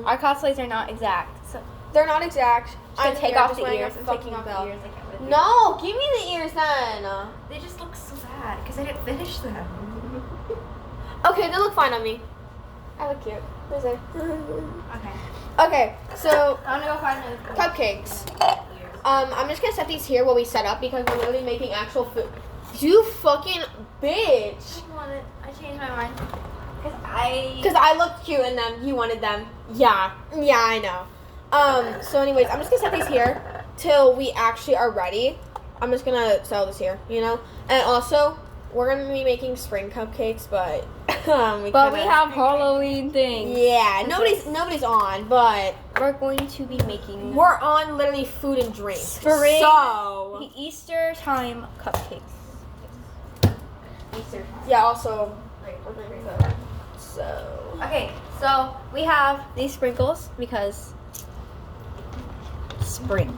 Our cosplays are not exact. So they're not exact. I'm take off the ears. I'm Taking off the ears. No, give me the ears then. They just look so bad because I didn't finish them. Okay, they look fine on me. I look cute. Where's it? Okay. Okay, so I'm gonna go find another cupcakes. I'm just gonna set these here while we set up because we're literally making actual food. You fucking bitch. I want it. I changed my mind. Because I looked cute in them. You wanted them. Yeah, I know. So anyways, I'm just gonna set these here till we actually are ready. I'm just gonna sell this here, you know? And also, we're gonna be making spring cupcakes, but we have Halloween things. Yeah, nobody's on, but we're going to be making. We're on literally food and drink. Spring. So the Easter time cupcakes. Easter time. Yeah. Also. So. Okay, so we have these sprinkles because spring.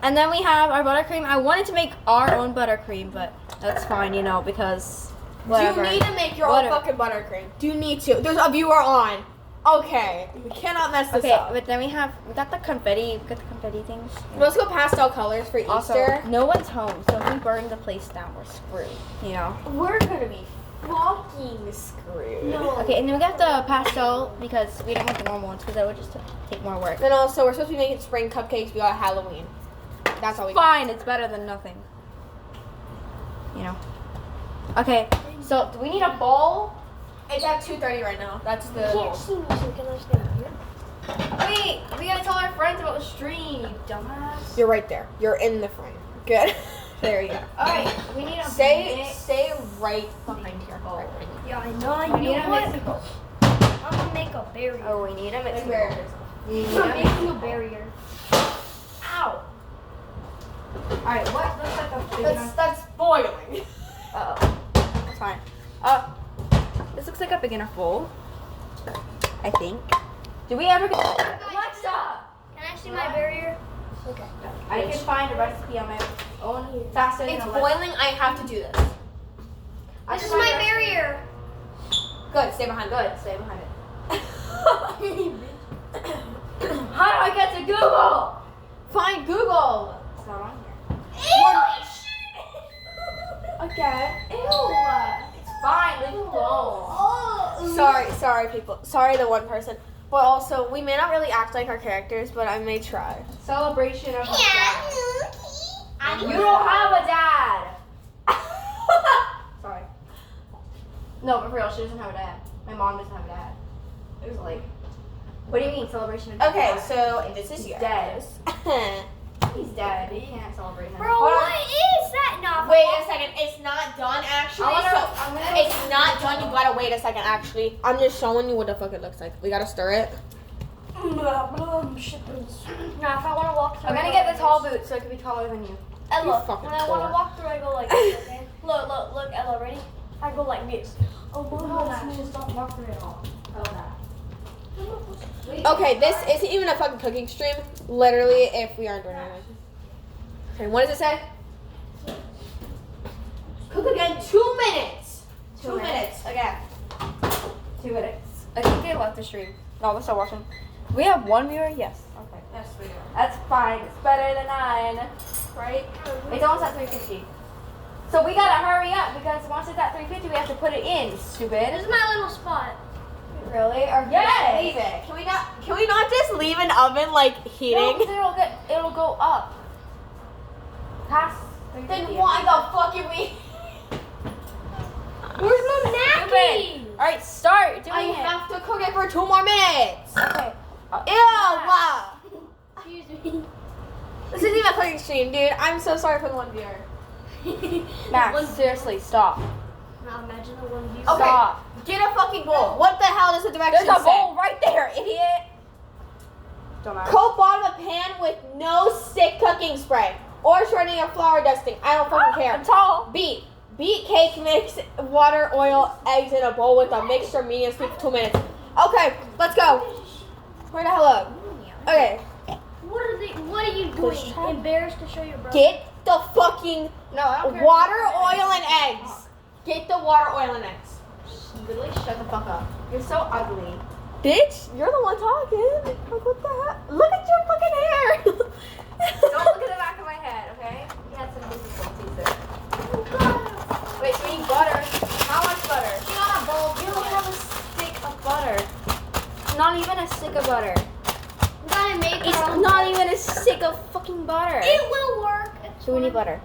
And then we have our buttercream. I wanted to make our own buttercream, but that's fine, you know, because whatever. Do you need to make your own fucking buttercream? Do you need to? There's a viewer on. Okay, we cannot mess this up. Okay, but then we got the confetti. We got the confetti things. Let's go pastel colors for also, Easter. No one's home, so if we burn the place down, we're screwed. You know. We're gonna be fucking screwed. No. Okay, and then we got the pastel because we don't want the normal ones because that would just take more work. Then also, we're supposed to be making spring cupcakes. We got Halloween. That's all we got. Fine, it's better than nothing. You know. Okay, so do we need a bowl? It's at 2:30 right now. That's the. You can't see me, so can I stay here? Wait, we gotta tell our friends about the stream, you dumbass. You're right there. You're in the frame. Good. There you go. Alright, we need a Stay right behind here. bowl. Right behind you. Yeah, I know. We need a mixing bowl. I'm gonna make a barrier. Oh, we need a mixing bowl. Barriers. We need I'm a mixing making a bowl. barrier. Ow. Alright, what looks like a big enough? That's boiling. Uh-oh. That's fine. This looks like a big enough bowl. I think. Do we ever get... Alexa! Can I see my barrier? Okay. I can find a recipe on my own faster than It's Alexa. boiling. I have to do this. I This can is find my a recipe. barrier. Good. Stay behind. Good, stay behind it. How do I get to Google? Find Google. It's not on here. Again. Ew! It's fine, leave it alone. Sorry, people. Sorry, the one person. But also, we may not really act like our characters, but I may try. Celebration of my dad. You don't have a dad! Sorry. No, but for real, she doesn't have a dad. My mom doesn't have a dad. It was like, what do you mean celebration of Okay, dad? so this is He's yours. dead. He's dead. You can't celebrate him. Bro, Hold on. what is that now? Wait a second. It's not done actually. I'm gonna- It's not done. You gotta wait a second. Actually, I'm just showing you what the fuck it looks like. We gotta stir it. Now, if I want to walk through, I'm gonna get the tall boot so I can be taller than you. Ella, You fucking when I want whore. to walk through, I go like this, okay? Look, Ella, ready? I go like this. Oh, Just don't walk through it all. Okay, this isn't even a fucking cooking stream. Literally, if we aren't doing anything. Okay, what does it say? Cook again 2 minutes. 2 minutes again. 2 minutes. I think they left the stream. No, we're still watching. We have one viewer? Yes. Okay. Yes, we do. That's fine. It's better than 9. Right? It's almost at 350. So we gotta hurry up because once it's at 350, we have to put it in, stupid. This is my little spot. Really? Or Yes. leave it. Can we not just leave an oven like No, heating? 'cause it'll go up. Past 350. Then why the fuck are we? Where's my napkin? All right, start doing I it. have to cook it for 2 more minutes. Okay. Ew! Wow. Excuse me. This isn't even a cooking stream, dude. I'm so sorry for the one viewer. Max, seriously, stop. Now imagine the one view. Okay. Stop. Get a fucking bowl. What the hell does the directions There's a say? bowl right there, idiot. Dumbass. Coat bottom of pan with no stick cooking spray or shredding or flour dusting. I don't fucking care. I'm tall. Beat cake mix, water, oil, eggs in a bowl with a mixture medium speed for 2 minutes. Okay, let's go. Hurry the hell up. Okay, What are you doing? Embarrassed to show your brother? get the fucking No, I don't care. water, oil, and eggs. Get the water, oil, and eggs. Literally, shut the fuck up. You're so ugly. Bitch, you're the one talking. Like, what the heck? Look at your fucking hair. Don't look at the back of my head, okay? You had some difficulties there. Wait, so we need butter. How much butter? You got a bowl. You don't have a stick of butter. Not even a stick of butter. We gotta make It's our own not even a stick of fucking butter. It will work. So we need butter.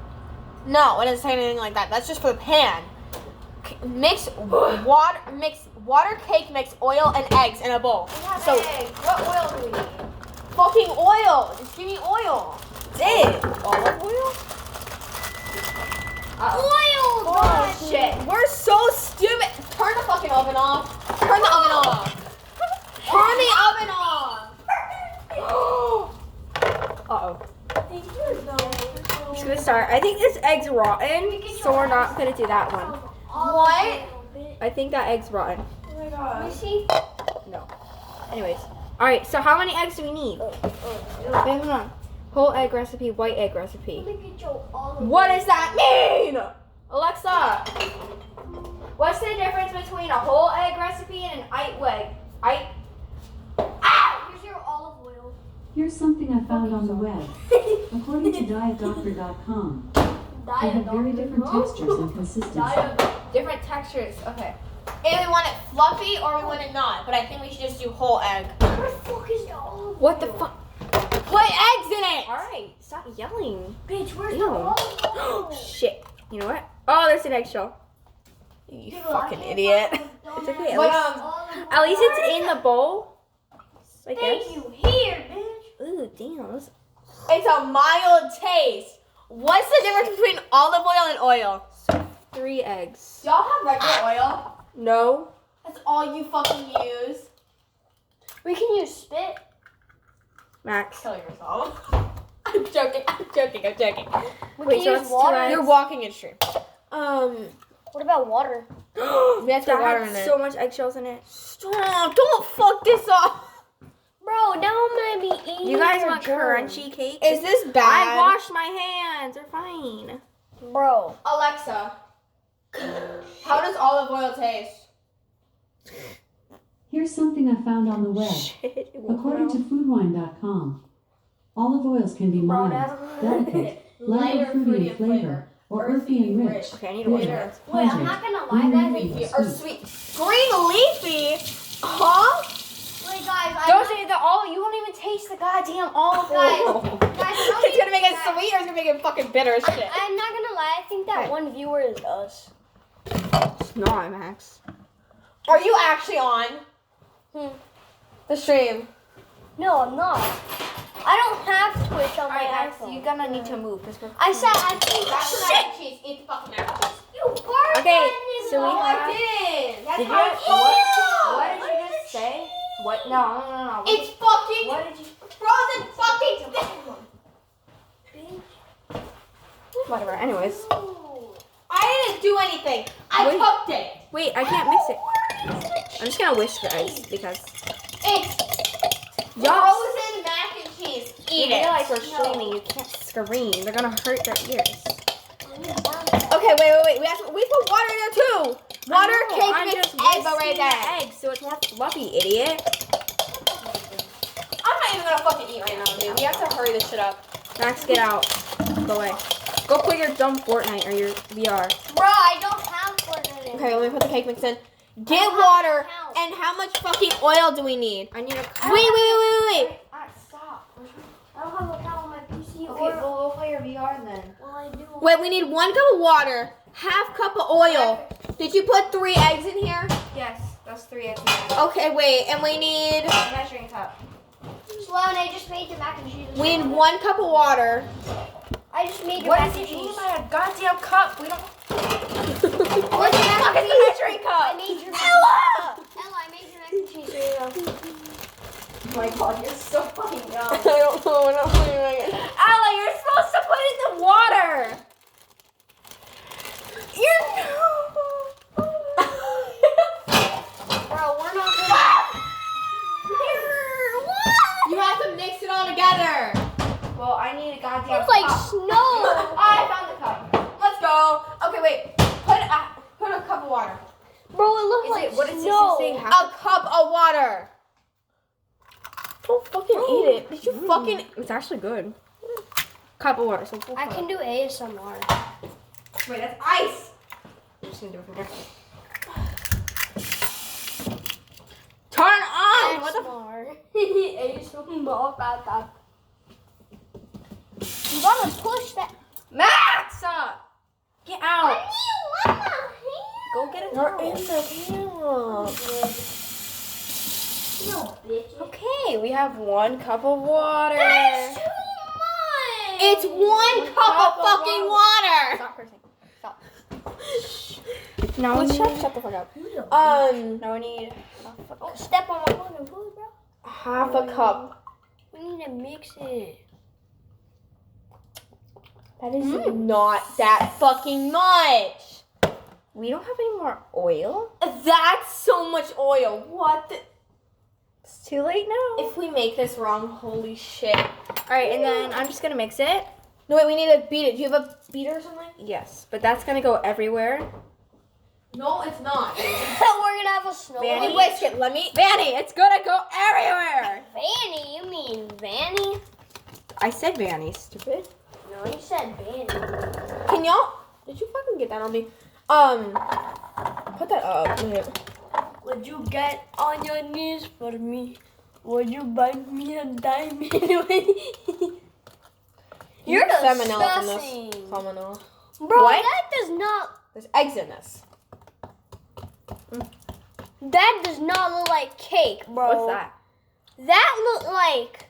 No, it doesn't say anything like that. That's just for the pan. Mix water, cake mix, oil, and eggs in a bowl. We have So eggs. What oil do we need? fucking oil. Just give me oil. That's it. Olive oil? Oil. Oh, God. shit. We're so stupid. Turn the fucking oven off. Turn the oven off. Turn the oven off. Uh-oh. I'm just gonna start. I think this egg's rotten, so we're not gonna do that one. What? I think that egg's rotten. Let me see. No. Anyways. Alright, so how many eggs do we need? Wait, hold on. Whole egg recipe, white egg recipe. What does that mean? Alexa, What's the difference between a whole egg recipe and an egg? Here's your olive oil. Here's something I found on the web. According to dietdoctor.com, they have very different textures and consistency. Different textures. Okay. either we want it fluffy or we want it not, but I think we should just do whole egg. Where the fuck is the olive What oil? the fuck? Put eggs in it! Alright, stop yelling. Bitch, where's Ew. the olive oil? Shit. You know what? Oh, there's an eggshell. You fucking idiot. It's okay. But, At least it's in the bowl. I guess. Thank you. Here, bitch. Ooh, damn. it's a mild taste. What's the difference between olive oil and oil? 3 eggs. Y'all have regular oil? No. That's all you fucking use? We can use spit. Max. Kill yourself. I'm joking. We Wait, can so use it's 2 water. eggs? You're walking in stream. What about water? We have to put water in That it. had so much eggshells in it. Stop! Don't fuck this up. Bro, now I'm gonna be eating. You guys your want germs. crunchy cake? Is this bad? I washed my hands. They're fine. Bro. Alexa, how does olive oil taste? Here's something I found on the web. Shit. It won't According to come foodwine.com, olive oils can be mild, delicate, light or fruity in flavor, or earthy and rich. out. Okay, I need to wash my bitter, hands. Wait, I'm not gonna lie, guys. leafy, Or sweet. Green leafy? Huh? Wait, guys. Don't say the olive. You won't even taste the goddamn olive oil. Guys, It's gonna make it sweet or it's gonna make it fucking bitter as shit? I'm not gonna lie. I think that one viewer is us. It's not, Max. Are you actually on the stream? No, I'm not. I don't have Twitch on my Alright, Max, iPhone. you're gonna need to move because we're. I said I think That's the mac and cheese. Eat the fucking mac and cheese. You burnt Okay, that in so we the- have- didn't. That's Did you? how What? it What did you just say? What? No. It's fucking What did you? frozen fucking Whatever. Anyways. I didn't do anything. I Wait. cooked it. Wait, I can't mix it. I'm just gonna whisk the eggs because. It's Y'all. frozen mac and cheese. Eat You it. realize we're streaming. You can't scream. They're gonna hurt their ears. Okay, wait. We put water in there too. Water, I know, cake, I'm mix, just eggs whisking right the there. eggs so it's more fluffy, idiot. I'm not even gonna fucking eat right now, dude. We have to hurry this shit up. Max, get out. Go away. Go play your dumb Fortnite or your VR. Bro, I don't have Fortnite. Okay, let me put the cake mix in. Get water. And how much fucking oil do we need? I need a. Wait. Stop. I don't have a account on my PC. Okay, well, we'll play your VR then. Well, I do. Wait, we need 1 cup of water, half cup of oil. Did you put 3 eggs in here? Yes, that's 3 eggs. Okay, wait, and we need Measuring cup. Sloan, I just made the mac and cheese. 1 cup of water. I just made your What mac does and it mean cheese. by a goddamn cup? We don't. What's the fucking measuring I cup? made your mac Ella! Ella, I made your mac and cheese. Here you go. Oh my god, you're so fucking young. I don't know what I'm doing. Ella, you're supposed to put it in the water. Bro, we're not gonna. You have to mix it all together. Well, I need a goddamn It's like cup. snow. I found the cup. Let's go. Okay, wait. Put a cup of water. Bro, Bro, it looks Is like it, what does snow. this say? A cup of water. Don't fucking eat it. Did you fucking? It's actually good. Cup of water. So I can do ASMR. Wait, that's ice. I'm just gonna do it from here. Turn on. What the? ASMR. You gotta push that. Max, get out. Mama. Go get a You're towel. in the camera. No, bitch. Okay, we have 1 cup of water. That's too much. It's 1 cup of fucking water. Stop cursing. Stop. Now we need. Shut the fuck up. Now we need. Don't step on my fucking food, bro. Half a cup. We need to mix it. That is not that fucking much. We don't have any more oil. That's so much oil. What the? It's too late now. If we make this wrong, holy shit. All right, and then I'm just gonna mix it. No, wait, we need to beat it. Do you have a beater or something? Yes, but that's gonna go everywhere. No, it's not. We're gonna have a snow. Vanny. Wait, wait, skip. Let me. Vanny, it's gonna go everywhere. Vanny? You mean Vanny? I said Vanny, stupid. No, you said Vanny. Can y'all? Did you fucking get that on me? Put that up. Wait. Would you get on your knees for me? Would you buy me a diamond? You're salmonella from disgusting. this. Salmonella. Bro, What? that does not. There's eggs in this. That does not look like cake, bro. What's that? That looked like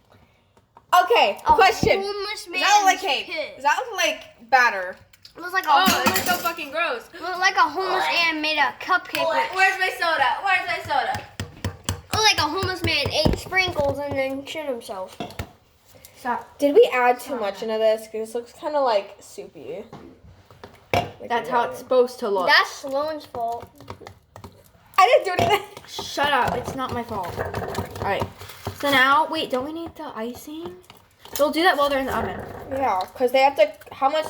Okay, a question. homeless Does man's that look like cake? pit. Does that look like batter? It looks like a Oh, homeless, that's so fucking gross. looked like a homeless man made a cupcake. Where's my soda? Where's my soda? Looked like a homeless man ate sprinkles and then shit himself. Stop. Did we add too much into this? Because this looks kind of like soupy. That's how it's supposed to look. That's Sloan's fault. I didn't do anything. Shut up. It's not my fault. All right. So now, wait, don't we need the icing? They'll do that while they're in the oven. Yeah, because they have to. How much?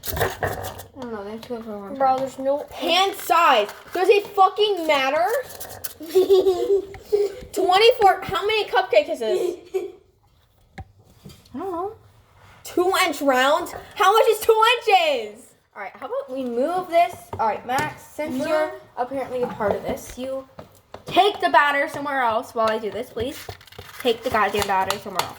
I don't know. They have to go for a long time. Bro, there's no Hand size. Does it fucking matter? 24. How many cupcakes is this? I don't know. 2-inch rounds? How much is 2 inches? All right. How about we move this? All right, Max. Since you're apparently a part of this, you take the batter somewhere else while I do this, please. Take the goddamn batter somewhere else.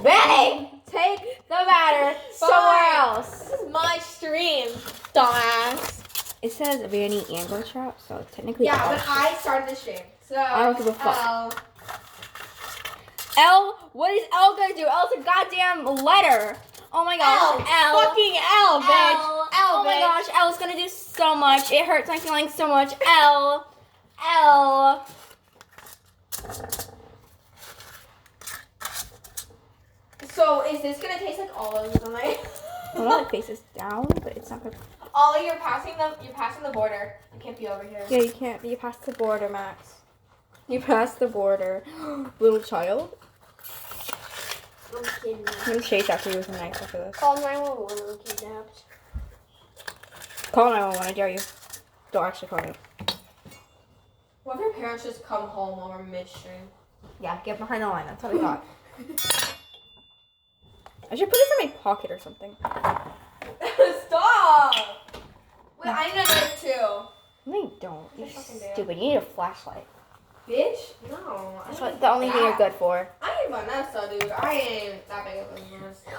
Vanny! Take the batter somewhere else. This is my stream, dumbass. It says Vanny and Go Trap, so technically. Yeah, I'll- but I started the stream. So I don't give a fuck. oh. L. What is L gonna do? L's a goddamn letter. Oh my gosh. L. Fucking L, bitch. Oh my gosh, L's gonna do so much. It hurts my feelings so much. L. L. So is this gonna taste like olives? Am I? I want to face this down, but it's not gonna. Ollie, you're passing the border. You can't be over here. Yeah, you can't. You passed the border, Max. You passed the border. Little child. I'm kidding. I'm gonna chase after you with a knife after this. Call 911 when kidnapped. Call 911, I dare you. Don't actually call me. What if your parents just come home while we're midstream? Yeah, get behind the line. That's what I thought. I should put this in my pocket or something. Stop! Wait, I need a knife too. No, you don't. You're fucking do. stupid. You need a flashlight. Bitch? No. That's what, the only thing you're good for. I ain't Vanessa, dude. I ain't that big of a Vanessa.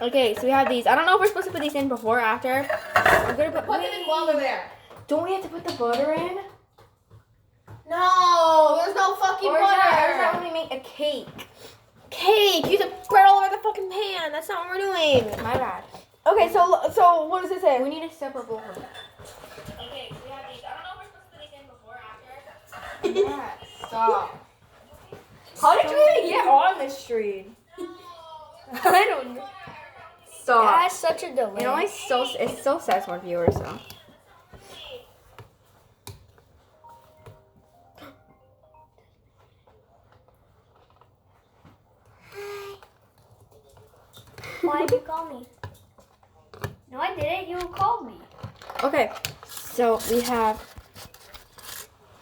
Okay, so we have these. I don't know if we're supposed to put these in before or after. I'm gonna put. Put them in while they're there. Don't we have to put the butter in? No, there's no fucking Or is butter. that when we make a cake? Cake. You have to spread all over the fucking pan. That's not what we're doing. My bad. Okay, so what does it say? We need a separate bowl for that. Okay, so we have these. I don't know if we're supposed to put these in before or after. Yeah, stop. How did you even get on this stream? I don't know. Stop. That's such a delay. It still says more viewers though. Why did you call me? No, I didn't. You called me. Okay, so we have.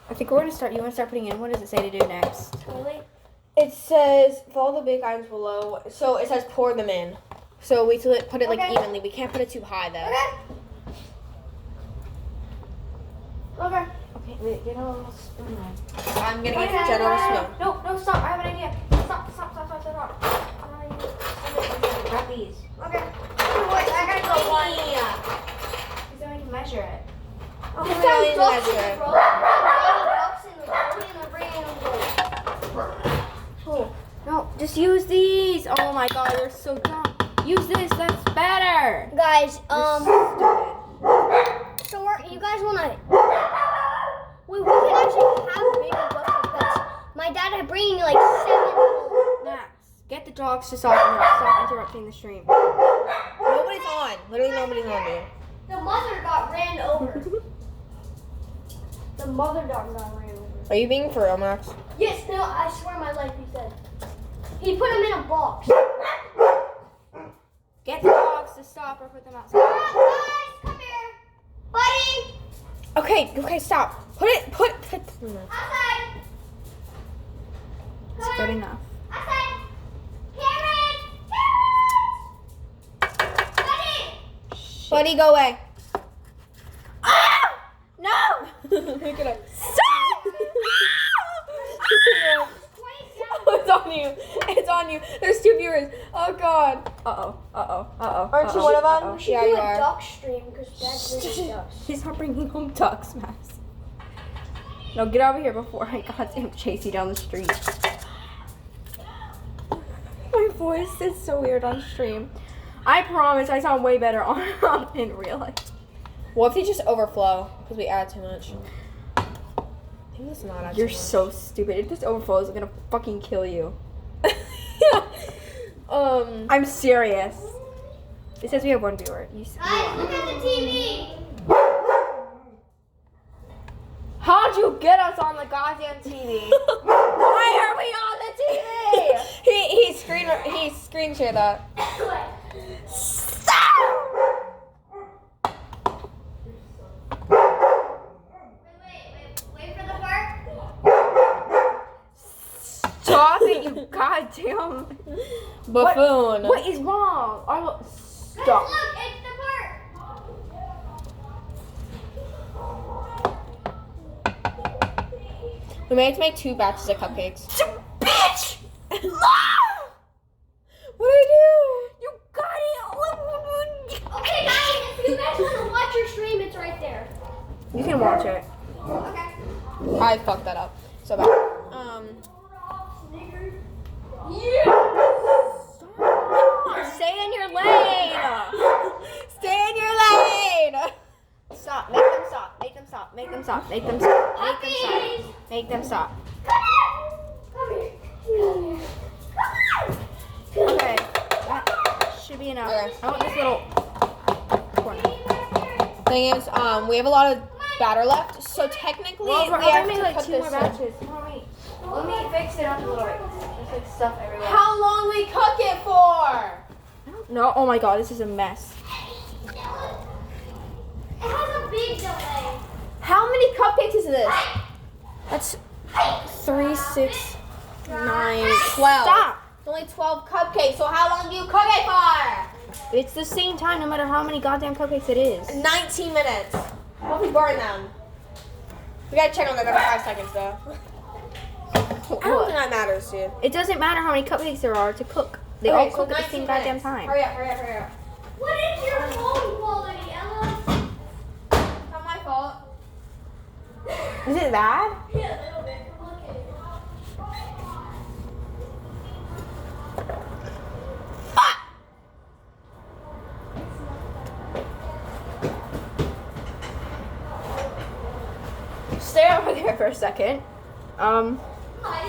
I think we're gonna start. You want to start putting in? What does it say to do next? Really? It says follow the big items below. So it says pour them in. So we put it like Okay. evenly. We can't put it too high though. Okay. Okay, wait, get a little spoon. I'm gonna get General Snow. No, stop! I have an idea. Stop! Grab these. Okay. Wait, I gotta go one. Because then we can measure it. Okay, It's we only have ducks measure in it. the road. Ducks in the road, and we're bringing them Oh, no, just use these. Oh my god, you're so dumb. Use this, that's better. Guys, Stupid. so you guys wanna? We can actually have bigger ducks for pets. My dad had bringing like 7. Max, get the dogs to stop interrupting the stream. Nobody's on. Literally nobody's on, dude. The mother dog ran over. The mother dog got ran over. Are you being for real, Max? Yes, no, I swear my life, he said. He put him in a box. Get the dogs to stop or put them outside. Guys, come here. Buddy, Okay, stop. Put. outside. It's good enough. Outside. Karen. Buddy. Buddy, go away. No! Look at him. Stop! It's on you. It's on you. There's 2 viewers. Oh god. Uh-oh. Aren't you one of them? We should Yeah, do you a are. duck stream because Dad's bringing ducks. He's not bringing home ducks, Max. No, get over here before I goddamn chase you down the street. My voice is so weird on stream. I promise I sound way better on in real life. What if they just overflow because we add too much? I think it's not add You're too much. so stupid. If this overflows, I'm gonna fucking kill you. I'm serious. It says we have 1 viewer. Guys, look at the TV. How'd you get us on the goddamn TV? Why are we on the TV? he screen shared that. Stop! Wait for the part. Stop it, you goddamn Buffoon. What is wrong? Guys, Stop. look, it's the part. We may have to make 2 batches of cupcakes. Bitch! What do I do? You got it! Okay, guys, if you guys want to watch your stream, it's right there. You can watch it. Okay. I fucked that up so bad. Stay in your lane! Stay in your lane. Stop. Make them stop. Make them stop. Make them stop. Make them stop. Make them stop. Make them stop. Come here. Okay. That should be enough. Okay. I want this little corner. Thing is, we have a lot of batter left, so technically Well, we're we have only to like put 2 this more in. batches. Let me fix it up a little bit. There's like stuff everywhere. How long we cook it for? No, oh my god, this is a mess. It has a big delay. How many cupcakes is this? That's 3, 6, 9, 12. Stop! It's only 12 cupcakes, so how long do you cook it for? It's the same time no matter how many goddamn cupcakes it is. 19 minutes. What if we burn them? We gotta check on that every 5 seconds though. I don't think that matters, dude. It doesn't matter how many cupcakes there are to cook. They all cook at the same goddamn time. Hurry up. What is your phone quality, Ella? It's not my fault. Is it bad? Yeah, a little bit. Look at it. Stay over there for a second. Hide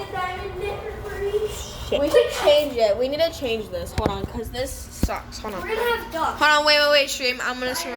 a diamond knicker for you. Shit. We should change it. We need to change this. Hold on, because this sucks. Hold on. We're gonna have ducks. Hold on, wait, stream. I'm gonna stream.